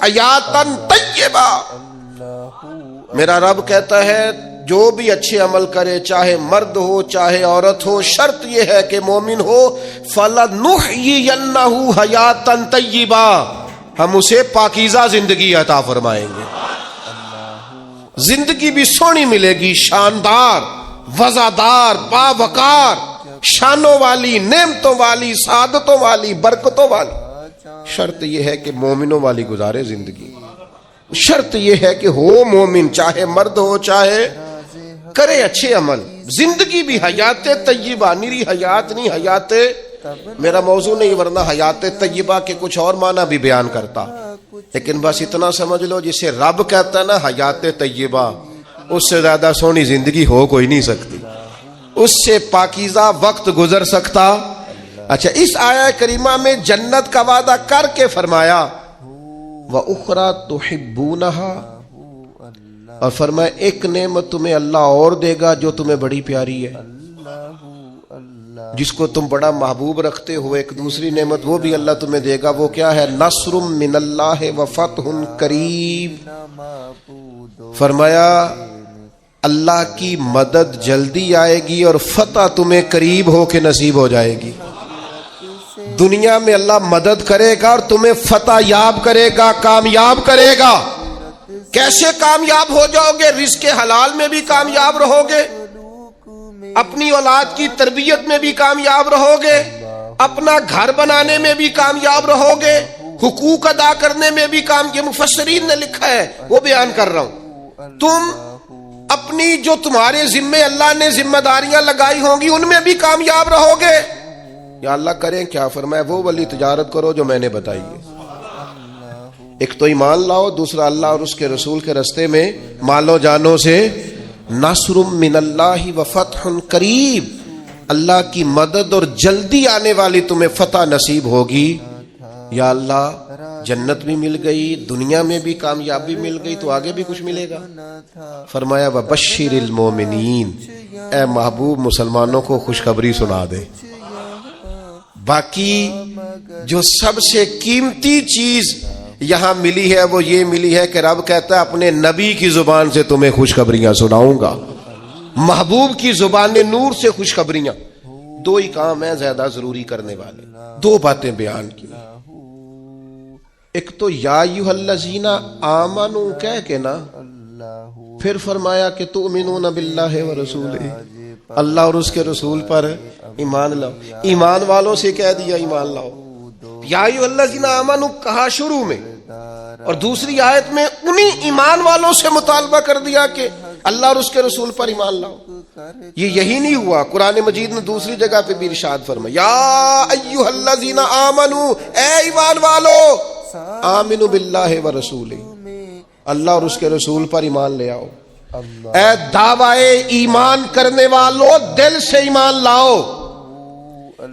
حیاتن طیبہ. میرا رب کہتا ہے جو بھی اچھے عمل کرے، چاہے مرد ہو چاہے عورت ہو، شرط یہ ہے کہ مومن ہو. فَلَنُحْيِيَنَّهُ حَيَاتًا طَيِّبَةً، ہم اسے پاکیزہ زندگی عطا فرمائیں گے. زندگی بھی سونی ملے گی، شاندار، وزادار، باوقار، شانوں والی، نعمتوں والی، سعادتوں والی، برکتوں والی. شرط یہ ہے کہ مومنوں والی گزارے زندگی. شرط یہ ہے کہ ہو مومن، چاہے مرد ہو چاہے، کرے اچھے عمل. زندگی بھی حیات طیبہ، نری حیات نہیں، حیات میرا موضوع نہیں، ورنہ حیات طیبہ کے کچھ اور معنی بھی بیان کرتا. لیکن بس اتنا سمجھ لو، جسے رب کہتا ہے نا حیات طیبہ، اس سے زیادہ سونی زندگی ہو کوئی نہیں سکتی، اس سے پاکیزہ وقت گزر سکتا. اچھا، اس آیہ کریمہ میں جنت کا وعدہ کر کے فرمایا وَأُخْرَى تُحِبُّونَهَا، اور فرمایا ایک نعمت تمہیں اللہ اور دے گا جو تمہیں بڑی پیاری ہے، جس کو تم بڑا محبوب رکھتے ہو. ایک دوسری نعمت وہ بھی اللہ تمہیں دے گا. وہ کیا ہے؟ نصر من اللہ وفتح قریب. فرمایا اللہ کی مدد جلدی آئے گی اور فتح تمہیں قریب ہو کے نصیب ہو جائے گی. دنیا میں اللہ مدد کرے گا اور تمہیں فتح یاب کرے گا، کامیاب کرے گا. کیسے کامیاب ہو جاؤ گے؟ رزق حلال میں بھی کامیاب رہو گے، اپنی اولاد کی تربیت میں بھی کامیاب رہو گے، اپنا گھر بنانے میں بھی کامیاب رہو گے، حقوق ادا کرنے میں بھی یہ مفسرین نے لکھا ہے، وہ بیان کر رہا ہوں. تم اپنی جو تمہارے ذمے اللہ نے ذمہ داریاں لگائی ہوں گی ان میں بھی کامیاب رہو گے. یا اللہ کریں کیا؟ فرمایا وہ والی تجارت کرو جو میں نے بتائی ہے. ایک تو ایمان لاؤ، دوسرا اللہ اور اس کے رسول کے رستے میں مالو جانوں سے نصر من اللہ وفتح قریب، اللہ کی مدد اور جلدی آنے والی تمہیں فتح نصیب ہوگی. یا اللہ جنت بھی مل گئی، دنیا میں بھی کامیابی مل گئی، تو آگے بھی کچھ ملے گا. فرمایا وبشر المومنین، اے محبوب مسلمانوں کو خوشخبری سنا دے. باقی جو سب سے قیمتی چیز یہاں ملی ہے وہ یہ ملی ہے کہ رب کہتا ہے اپنے نبی کی زبان سے تمہیں خوشخبریاں سناؤں گا، محبوب کی زبان نور سے خوشخبریاں. دو ہی کام ہیں زیادہ ضروری کرنے والے، دو باتیں بیان کی. ایک تو یا ایھا الذین آمنو کہہ کے نا، پھر فرمایا کہ تؤمنون باللہ ورسولہ، اللہ اور اس کے رسول پر ایمان لاؤ. ایمان والوں سے کہہ دیا ایمان لاؤ. یا ایھا الذین آمنو کہا شروع میں، اور دوسری آیت میں انہی ایمان والوں سے مطالبہ کر دیا کہ اللہ اور اس کے رسول پر ایمان لاؤ. یہی نہیں ہوا، قرآن مجید میں دوسری جگہ پہ بھی ارشاد فرمایا یا ایھا الذین آمنو، اے ایمان والو، آمنو باللہ ورسولہ، اللہ اور اس کے رسول پر ایمان لے آؤ. اے دعوی ایمان کرنے والو، دل سے ایمان لاؤ.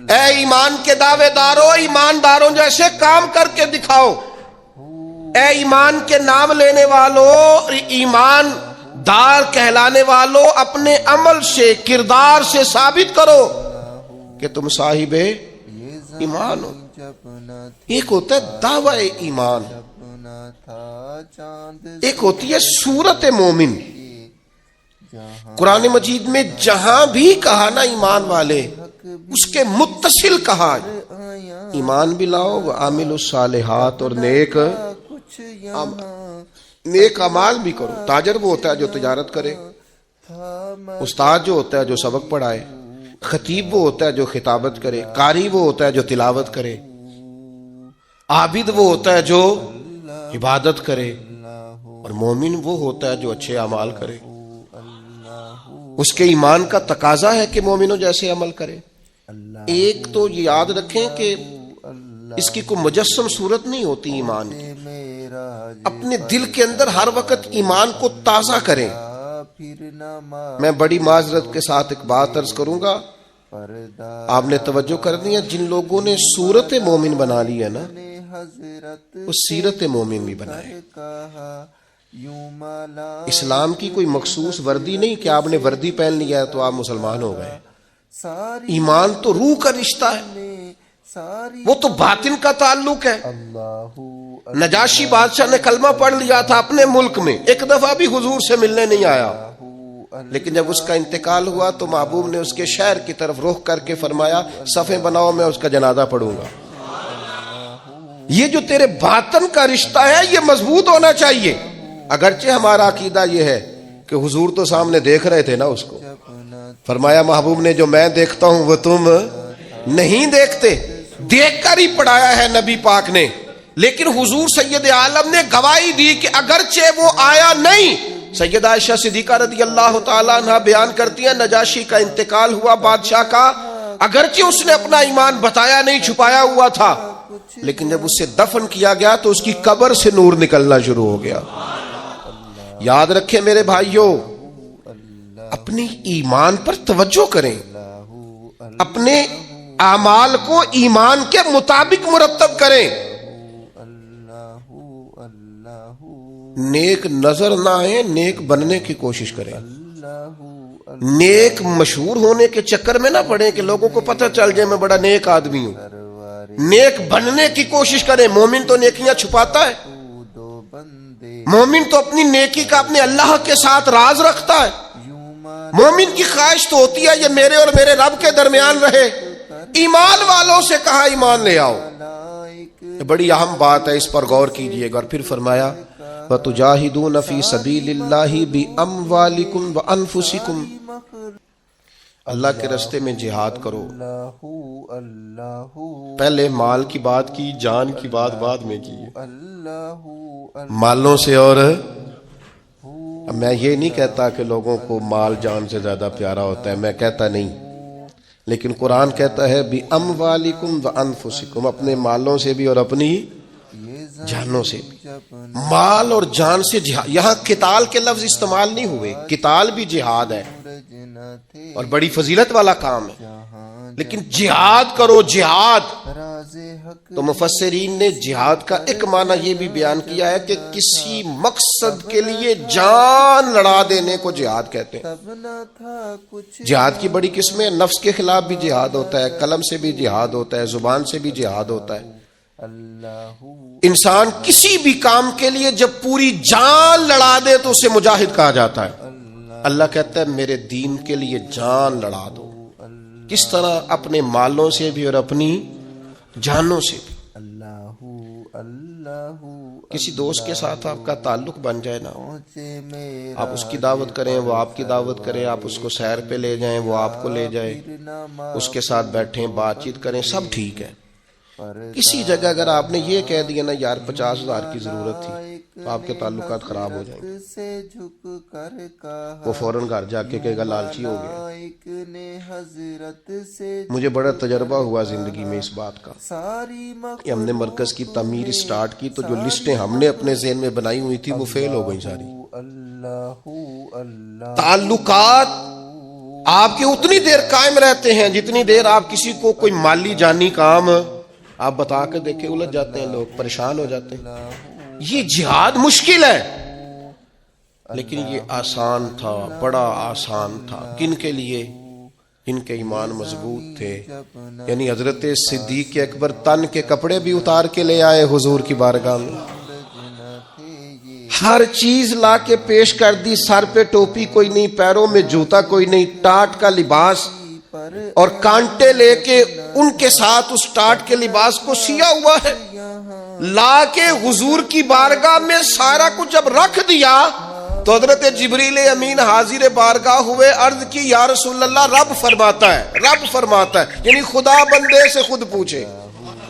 اے ایمان کے دعوے دارو، ایمانداروں جیسے کام کر کے دکھاؤ. اے ایمان کے نام لینے والو، ایمان دار کہلانے والو، اپنے عمل سے، کردار سے ثابت کرو کہ تم صاحب ایمان ہو. ایک ہوتا ہے دعوی ایمان، ایک ہوتی ہے صورت مومن. قرآن مجید میں جہاں بھی کہا نا ایمان والے، اس کے متصل کہا ایمان بھی لاؤ، عامل الصالحات، اور نیک اعمال بھی کرو. تاجر وہ ہوتا ہے جو تجارت کرے، استاد جو ہوتا ہے جو سبق پڑھائے، خطیب وہ ہوتا ہے جو خطابت کرے، قاری وہ ہوتا ہے جو تلاوت کرے، عابد وہ ہوتا ہے جو عبادت کرے، اور مومن وہ ہوتا ہے جو اچھے اعمال کرے. اس کے ایمان کا تقاضا ہے کہ مومنوں جیسے عمل کرے. ایک تو یہ یاد رکھیں کہ اس کی کوئی مجسم صورت نہیں ہوتی ایمان کی. اپنے دل کے اندر ہر وقت ایمان کو تازہ کریں. میں بڑی معذرت کے ساتھ ایک بات عرض کروں گا، آپ نے توجہ کرنی ہے. جن لوگوں نے صورت مومن بنا لی ہے نا، وہ سیرت مومن بھی بنائے. اسلام کی کوئی مخصوص وردی نہیں کہ آپ نے وردی پہن لیا ہے تو آپ مسلمان ہو گئے. ایمان تو روح کا رشتہ ہے، وہ تو باطن کا تعلق ہے. نجاشی بادشاہ نے کلمہ پڑھ لیا تھا اپنے ملک میں، ایک دفعہ بھی حضور سے ملنے نہیں آیا، لیکن جب اس کا انتقال ہوا تو محبوب نے اس کے شہر کی طرف رخ کر کے فرمایا صفیں بناؤ، میں اس کا جنازہ پڑھوں گا۔ یہ جو تیرے باطن کا رشتہ ہے یہ مضبوط ہونا چاہیے۔ اگرچہ ہمارا عقیدہ یہ ہے کہ حضور تو سامنے دیکھ رہے تھے نا اس کو، فرمایا محبوب نے جو میں دیکھتا ہوں وہ تم نہیں دیکھتے، دیکھ کر ہی پڑھایا ہے نبی پاک نے، لیکن حضور سید عالم نے گواہی دی کہ اگرچہ وہ آیا نہیں۔ سیدہ عائشہ صدیقہ رضی اللہ تعالیٰ عنہ بیان کرتی ہیں نجاشی کا انتقال ہوا بادشاہ کا، اگرچہ اس نے اپنا ایمان بتایا نہیں، چھپایا ہوا تھا، لیکن جب اسے دفن کیا گیا تو اس کی قبر سے نور نکلنا شروع ہو گیا۔ یاد رکھیں میرے بھائیوں، اپنی ایمان پر توجہ کریں، اپنے اعمال کو ایمان کے مطابق مرتب کریں، نیک نظر نہ آئے، نیک بننے کی کوشش کریں، نیک مشہور ہونے کے چکر میں نہ پڑیں کہ لوگوں کو پتہ چل جائے میں بڑا نیک آدمی ہوں، نیک بننے کی کوشش کریں۔ مومن تو نیکیاں چھپاتا ہے، مومن تو اپنی نیکی کا اپنے اللہ کے ساتھ راز رکھتا ہے، مومن کی خواہش تو ہوتی ہے یہ میرے اور میرے رب کے درمیان رہے۔ ایمان والوں سے کہا ایمان لے آؤ، یہ بڑی اہم بات ہے، اس پر غور کیجئے گا۔ اور پھر فرمایا وَتُجَاهِدُونَ فِي سَبِيلِ اللَّهِ بِأَمْوَالِكُمْ وَأَنفُسِكُمْ، اللہ کے راستے میں جہاد کرو۔ پہلے مال کی بات کی، جان کی بات بعد میں کی، مالوں سے۔ اور میں یہ نہیں کہتا کہ لوگوں کو مال جان سے زیادہ پیارا ہوتا ہے، میں کہتا نہیں، لیکن قرآن کہتا ہے بِأَمْوَالِكُمْ وَأَنفُسِكُمْ، اپنے مالوں سے بھی اور اپنی جانوں سے بھی۔ مال اور جان سے جہاد، یہاں قتال کے لفظ استعمال نہیں ہوئے، قتال بھی جہاد ہے اور بڑی فضیلت والا کام ہے، لیکن جہاد کرو، جہاد۔ تو مفسرین نے جہاد کا ایک معنی یہ بھی بیان کیا ہے کہ کسی مقصد کے لیے جان لڑا دینے کو جہاد کہتے ہیں۔ جہاد کی بڑی قسمیں، نفس کے خلاف بھی جہاد ہوتا ہے، قلم سے بھی جہاد ہوتا ہے، زبان سے بھی جہاد ہوتا ہے۔ انسان کسی بھی کام کے لیے جب پوری جان لڑا دے تو اسے مجاہد کہا جاتا ہے۔ اللہ کہتا ہے میرے دین کے لیے جان لڑا دو۔ کس طرح؟ اپنے مالوں سے بھی اور اپنی جانوں سے بھی۔ کسی دوست کے ساتھ آپ کا تعلق بن جائے نا، آپ اس کی دعوت کریں، وہ آپ کی دعوت کریں، آپ اس کو سیر پہ لے جائیں، وہ آپ کو لے جائے، اس کے ساتھ بیٹھیں، بات چیت کریں، سب ٹھیک ہے۔ کسی جگہ اگر آپ نے یہ کہہ دیا نا یار 50,000 کی ضرورت تھی، تو آپ کے تعلقات خراب ہو جائیں گے، وہ فوراً گھر جا کے کہے گا لالچی ہو گیا۔ مجھے بڑا تجربہ ہوا زندگی میں اس بات کا کہ ہم نے مرکز کی تعمیر سٹارٹ کی تو جو لسٹیں ہم نے اپنے ذہن میں بنائی ہوئی تھی وہ فیل ہو گئی ساری۔ تعلقات آپ کے اتنی دیر قائم رہتے ہیں جتنی دیر آپ کسی کو کوئی مالی جانی کام آپ بتا کے دیکھیں، الجھ جاتے ہیں لوگ، پریشان ہو جاتے ہیں۔ یہ جہاد مشکل ہے لیکن یہ آسان تھا، بڑا آسان تھا۔ کن کے لیے؟ جن کے ایمان مضبوط تھے، یعنی حضرت صدیق اکبر تن کے کپڑے بھی اتار کے لے آئے حضور کی بارگاہ میں، ہر چیز لا کے پیش کر دی، سر پہ ٹوپی کوئی نہیں، پیروں میں جوتا کوئی نہیں، ٹاٹ کا لباس اور کانٹے لے کے ان کے ساتھ اس ٹاٹ کے لباس کو سیا ہوا ہے، لا کے حضور کی بارگاہ میں سارا کچھ جب رکھ دیا تو حضرت جبریل امین حاضر بارگاہ ہوئے، عرض کی یا رسول اللہ رب فرماتا ہے، رب فرماتا ہے، یعنی خدا بندے سے خود پوچھے،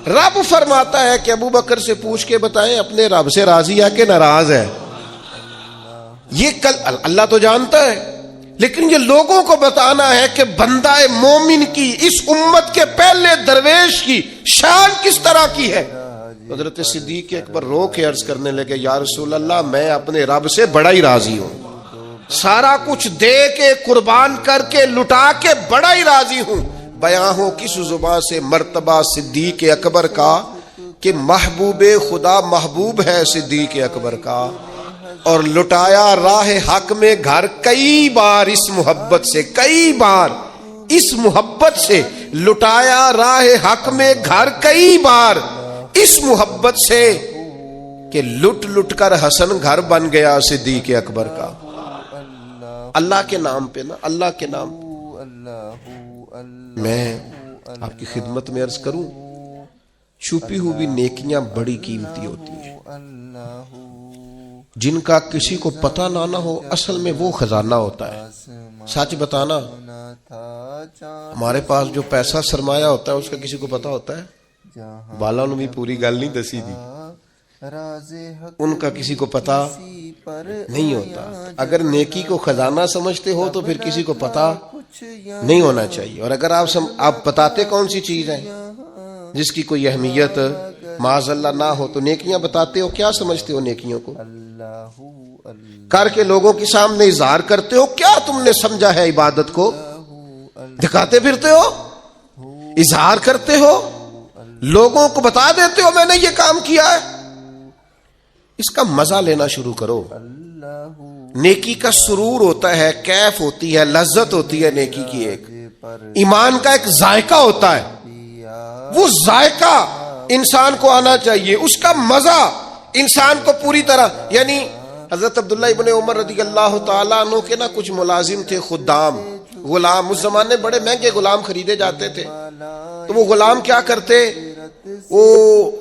رب فرماتا ہے کہ ابو بکر سے پوچھ کے بتائیں اپنے رب سے راضی ہے کہ ناراض ہے۔ یہ اللہ تو جانتا ہے، لیکن یہ لوگوں کو بتانا ہے کہ بندہ مومن کی، اس امت کے پہلے درویش کی شان کس طرح کی ہے۔ حضرت صدیق اکبر رو کے عرض کرنے لگے یا رسول اللہ میں اپنے رب سے بڑا ہی راضی ہوں، سارا کچھ دے کے قربان کر کے لٹا کے بڑا ہی راضی ہوں۔ بیان ہو کس زبان سے مرتبہ صدیق اکبر کا کہ محبوب خدا محبوب ہے صدیق اکبر کا، اور لٹایا راہ حق میں گھر کئی بار اس محبت سے، کئی بار اس محبت سے لٹایا راہ حق میں گھر کئی بار اس محبت سے۔ کہ لٹ لٹ کر حسن گھر بن گیا صدیق اکبر کا. اللہ کے نام پہ نا، اللہ کے نام پہ. میں آپ کی خدمت میں عرض کروں، چھپی ہوئی نیکیاں بڑی قیمتی ہوتی ہیں. جن کا کسی کو پتہ نہ ہو، اصل میں وہ خزانہ ہوتا ہے. سچ بتانا، ہمارے پاس جو پیسہ سرمایہ ہوتا ہے اس کا کسی کو پتہ ہوتا ہے؟ بالا نے بھی پوری گل نہیں دسی دی، ان کا کسی کو پتہ نہیں ہوتا. اگر نیکی کو خزانہ سمجھتے ہو تو پھر کسی کو پتہ نہیں ہونا چاہیے. اور اگر آپ بتاتے کون سی چیز ہے جس کی کوئی اہمیت معاذ اللہ نہ ہو تو نیکیاں بتاتے ہو. کیا سمجھتے ہو نیکیوں کو؟ کر کے لوگوں کے سامنے اظہار کرتے ہو. کیا تم نے سمجھا ہے عبادت کو؟ دکھاتے پھرتے ہو، اظہار کرتے ہو، لوگوں کو بتا دیتے ہو میں نے یہ کام کیا ہے. اس کا مزہ لینا شروع کرو. نیکی کا سرور ہوتا ہے، کیف ہوتی ہے، لذت ہوتی ہے نیکی کی. ایک ایمان کا ایک ذائقہ ہوتا ہے، وہ ذائقہ انسان کو آنا چاہیے. اس کا مزہ انسان کو پوری طرح، یعنی حضرت عبداللہ ابن عمر رضی اللہ تعالیٰ عنہ کے نا کچھ ملازم تھے، خدام، غلام. اس زمانے بڑے مہنگے غلام خریدے جاتے تھے. تو وہ غلام کیا کرتے، وہ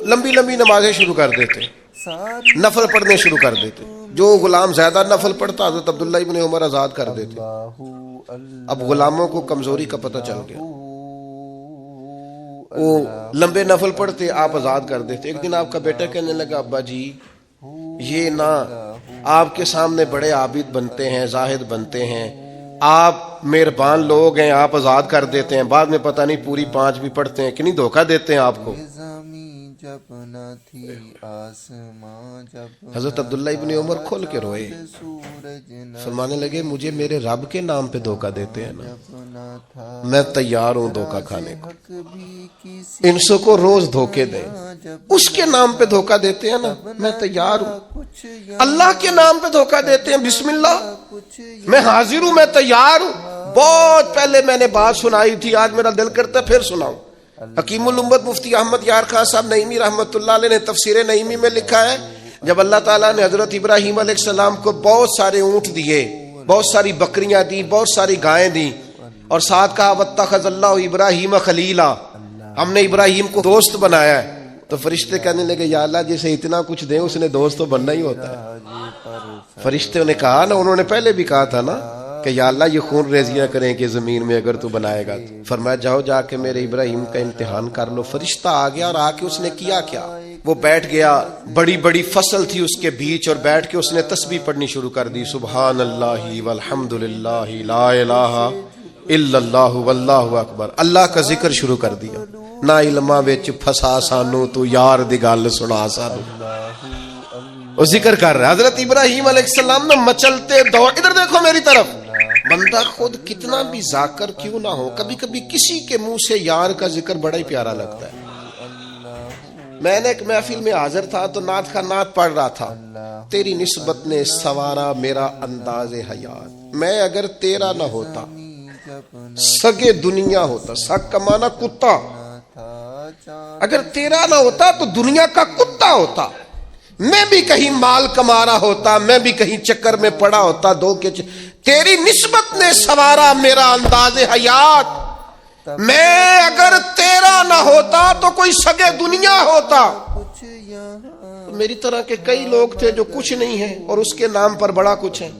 لمبی لمبی نمازیں شروع کر دیتے، نفل پڑھنے شروع کر دیتے. جو غلام زیادہ نفل پڑھتا حضرت عبداللہ ابن عمر آزاد کر دیتے. اب غلاموں کو کمزوری کا پتہ چل گیا، وہ لمبے نفل پڑھتے، آپ آزاد کر دیتے. ایک دن آپ کا بیٹا کہنے لگا ابا جی یہ نہ آپ کے سامنے بڑے عابد بنتے ہیں، زاہد بنتے ہیں، آپ مہربان لوگ ہیں، آپ آزاد کر دیتے ہیں، بعد میں پتہ نہیں پوری 5 بھی پڑھتے ہیں کہ نہیں، دھوکہ دیتے ہیں آپ کو. حضرت عبداللہ ابن عمر کھول کے روئے، فرمانے لگے مجھے میرے رب کے نام پہ دھوکہ دیتے ہیں نا، میں تیار ہوں دھوکہ کھانے کو. انسوں کو روز دھوکے دیں، اس کے نام پہ دھوکہ دیتے ہیں نا، میں تیار ہوں. اللہ کے نام پہ دھوکہ دیتے ہیں، بسم اللہ، میں حاضر ہوں، میں تیار ہوں. بہت پہلے میں نے بات سنائی تھی، آج میرا دل کرتا ہے پھر سناؤں. حکیم الامت مفتی احمد یار خان صاحب نعیمی رحمۃ اللہ علیہ نے تفسیر نعیمی میں لکھا ہے، جب اللہ تعالیٰ نے حضرت ابراہیم علیہ السلام کو بہت سارے اونٹ دیے، بہت ساری بکریاں دی، بہت ساری گائیں دی، اور ساتھ کہا واتخذ اللہ ابراہیم خلیلا، ہم نے ابراہیم کو دوست بنایا ہے. تو فرشتے کہنے لگے یا اللہ جسے اتنا کچھ دیں اس نے دوست تو بننا ہی ہوتا ہے. فرشتے نے کہا نا، انہوں نے پہلے بھی کہا تھا نا کہ یا اللہ یہ خون ریزیاں کریں کہ زمین میں اگر تو بنائے گا. فرمایا جاؤ جا کے میرے ابراہیم کا امتحان کر لو. فرشتہ آ گیا اور آ کے اس نے کیا کیا، وہ بیٹھ گیا، بڑی بڑی فصل تھی اس کے بیچ، اور بیٹھ کے اس نے تسبیح پڑھنی شروع کر دی، سبحان اللہ والحمد للہ لا الہ الا اللہ واللہ اکبر. اللہ کا ذکر شروع کر دیا. نہ علماں وچ پھسا سانو تو یار دی گل سنا سانو، وہ ذکر کر رہا ہے. حضرت ابراہیم علیہ السلام نے مچلتے دور، ادھر دیکھو میری طرف. بندہ خود کتنا بھی ذاکر کیوں نہ ہو، کبھی کبھی کسی کے منہ سے یار کا ذکر بڑا ہی پیارا لگتا ہے. میں نے ایک محفل میں حاضر تھا تو نعت کا نعت پڑھ رہا تھا، تیری نسبت نے سوارا میرا انداز حیات، میں اگر تیرا نہ ہوتا سگے دنیا ہوتا. سگ کا معنی کتا، اگر تیرا نہ ہوتا تو دنیا کا کتا ہوتا. میں بھی کہیں مال کما رہا ہوتا، میں بھی کہیں چکر میں پڑا ہوتا، تیری نسبت نے سوارا میرا انداز حیات. میں اگر تیرا نہ ہوتا تو کوئی سگے دنیا ہوتا. میری طرح کے کئی لوگ تھے جو کچھ نہیں ہیں اور اس کے نام پر بڑا کچھ ہے.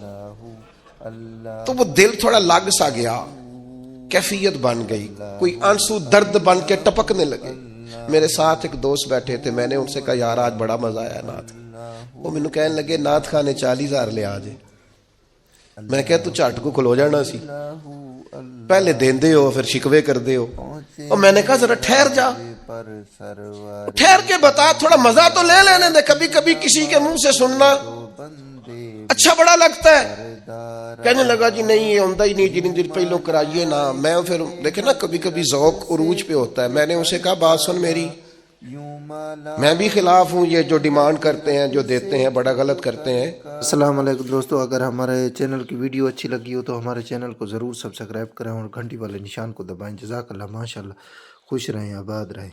تو وہ دل تھوڑا لگ سا گیا، کیفیت بن گئی، کوئی آنسو درد بن کے ٹپکنے لگے. میرے ساتھ ایک دوست بیٹھے تھے، میں نے ان سے کہا یار آج بڑا مزہ آیا نعت. وہ مینوں کہنے لگے نعت خانے 40,000 لے آ جے. میں نے کہا تو جھٹ کو کھلو جانا سی، پہلے دیندے ہو پھر شکوے کر دے ہو. اور میں نے کہا ذرا ٹھہر جا، ٹھہر کے بتا، تھوڑا مزہ تو لے لینے دے. کبھی کبھی کسی کے منہ سے سننا اچھا بڑا لگتا ہے. کہنے لگا جی نہیں یہ ہوتا ہی نہیں، جن دن پہلو کرائیے نا. میں پھر دیکھے نا کبھی کبھی ذوق عروج پہ ہوتا ہے. میں نے اسے کہا بات سن میری، میں بھی خلاف ہوں یہ جو ڈیمانڈ کرتے ہیں، جو دیتے ہیں، بڑا غلط کرتے ہیں. السلام علیکم دوستو، اگر ہمارے چینل کی ویڈیو اچھی لگی ہو تو ہمارے چینل کو ضرور سبسکرائب کریں اور گھنٹی والے نشان کو دبائیں. جزاک اللہ، ماشاء اللہ، خوش رہیں، آباد رہیں.